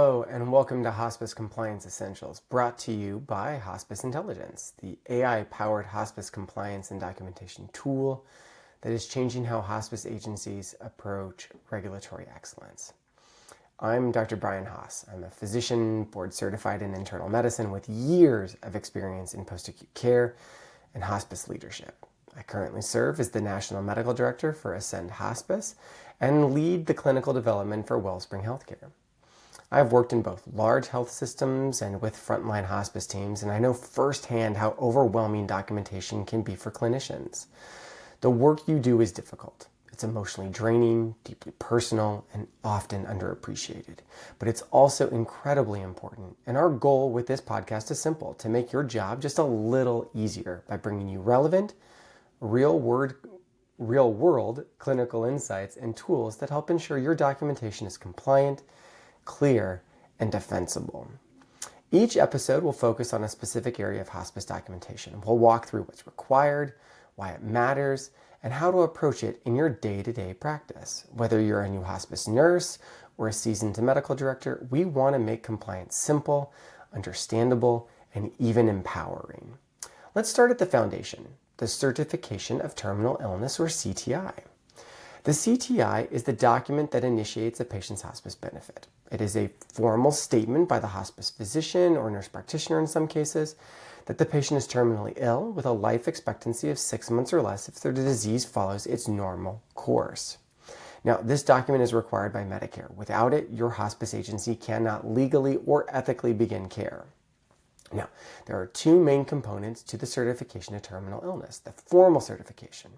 Hello, and welcome to Hospice Compliance Essentials, brought to you by Hospice Intelligence, the AI-powered hospice compliance and documentation tool that is changing how hospice agencies approach regulatory excellence. I'm Dr. Brian Haas. I'm a physician, board certified in internal medicine with years of experience in post-acute care and hospice leadership. I currently serve as the National Medical Director for Ascend Hospice and lead the clinical development for Wellspring Healthcare. I've worked in both large health systems and with frontline hospice teams, and I know firsthand how overwhelming documentation can be for clinicians. The work you do is difficult. It's emotionally draining, deeply personal, and often underappreciated. But it's also incredibly important. And our goal with this podcast is simple: to make your job just a little easier by bringing you relevant, real-world clinical insights and tools that help ensure your documentation is compliant, clear, and defensible. Each episode will focus on a specific area of hospice documentation. We'll walk through what's required, why it matters, and how to approach it in your day-to-day practice. Whether you're a new hospice nurse or a seasoned medical director, we want to make compliance simple, understandable, and even empowering. Let's start at the foundation, the Certification of Terminal Illness, or CTI. The CTI is the document that initiates a patient's hospice benefit. It is a formal statement by the hospice physician or nurse practitioner in some cases that the patient is terminally ill with a life expectancy of 6 months or less if their disease follows its normal course. Now, this document is required by Medicare. Without it, your hospice agency cannot legally or ethically begin care. Now, there are two main components to the certification of terminal illness: the formal certification.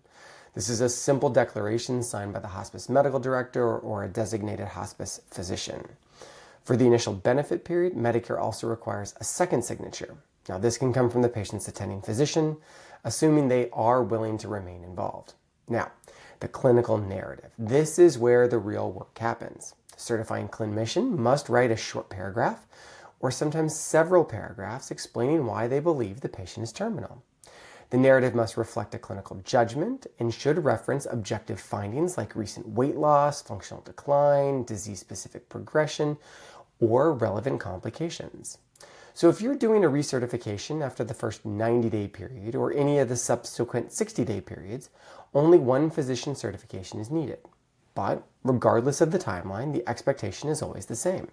This is a simple declaration signed by the hospice medical director or a designated hospice physician. For the initial benefit period, Medicare also requires a second signature. Now, this can come from the patient's attending physician, assuming they are willing to remain involved. Now, the clinical narrative. This is where the real work happens. The certifying clinician must write a short paragraph or sometimes several paragraphs explaining why they believe the patient is terminal. The narrative must reflect a clinical judgment and should reference objective findings like recent weight loss, functional decline, disease-specific progression, or relevant complications. So if you're doing a recertification after the first 90-day period or any of the subsequent 60-day periods, only one physician certification is needed. But regardless of the timeline, the expectation is always the same.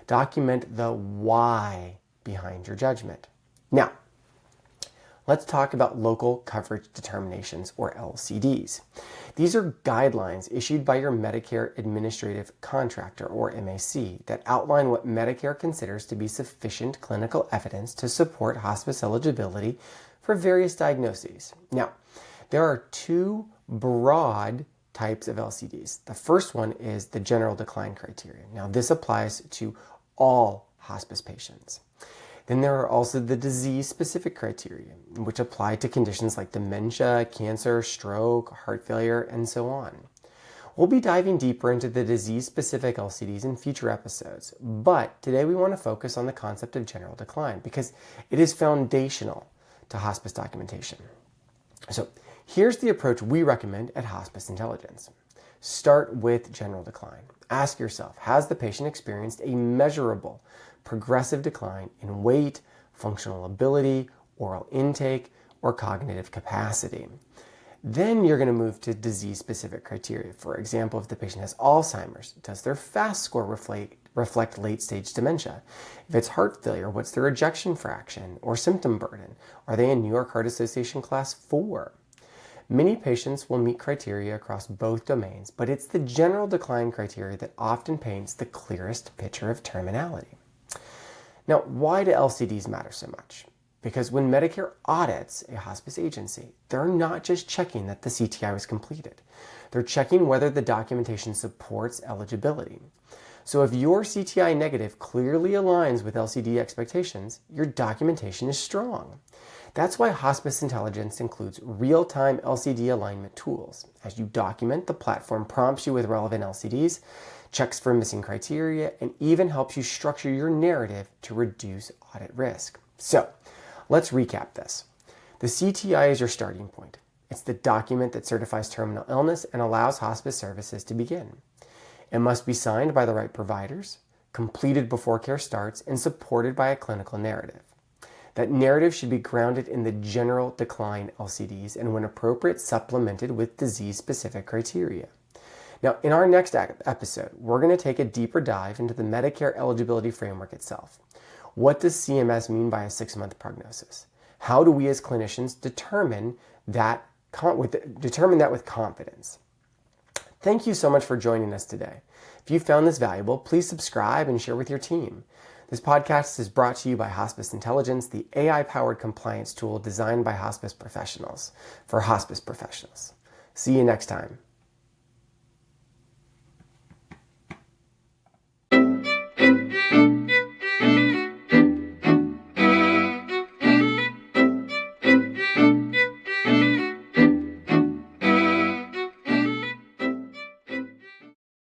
Document the why behind your judgment. Now, let's talk about local coverage determinations, or LCDs. These are guidelines issued by your Medicare Administrative Contractor, or MAC, that outline what Medicare considers to be sufficient clinical evidence to support hospice eligibility for various diagnoses. Now, there are two broad types of LCDs. The first one is the general decline criteria. Now, this applies to all hospice patients. Then there are also the disease-specific criteria, which apply to conditions like dementia, cancer, stroke, heart failure, and so on. We'll be diving deeper into the disease-specific LCDs in future episodes, but today we want to focus on the concept of general decline because it is foundational to hospice documentation. So here's the approach we recommend at Hospice Intelligence. Start with general decline. Ask yourself, has the patient experienced a measurable progressive decline in weight, functional ability, oral intake, or cognitive capacity? Then you're going to move to disease-specific criteria. For example, if the patient has Alzheimer's, does their FAST score reflect late-stage dementia? If it's heart failure, what's their ejection fraction or symptom burden? Are they in New York Heart Association Class 4? Many patients will meet criteria across both domains, but it's the general decline criteria that often paints the clearest picture of terminality. Now, why do LCDs matter so much? Because when Medicare audits a hospice agency, they're not just checking that the CTI was completed. They're checking whether the documentation supports eligibility. So if your CTI negative clearly aligns with LCD expectations, your documentation is strong. That's why Hospice Intelligence includes real-time LCD alignment tools. As you document, the platform prompts you with relevant LCDs, checks for missing criteria, and even helps you structure your narrative to reduce audit risk. So, let's recap this. The CTI is your starting point. It's the document that certifies terminal illness and allows hospice services to begin. It must be signed by the right providers, completed before care starts, and supported by a clinical narrative. That narrative should be grounded in the general decline LCDs and, when appropriate, supplemented with disease-specific criteria. Now, in our next episode, we're going to take a deeper dive into the Medicare eligibility framework itself. What does CMS mean by a 6-month prognosis? How do we as clinicians determine that with confidence? Thank you so much for joining us today. If you found this valuable, please subscribe and share with your team. This podcast is brought to you by Hospice Intelligence, the AI-powered compliance tool designed by hospice professionals for hospice professionals. See you next time.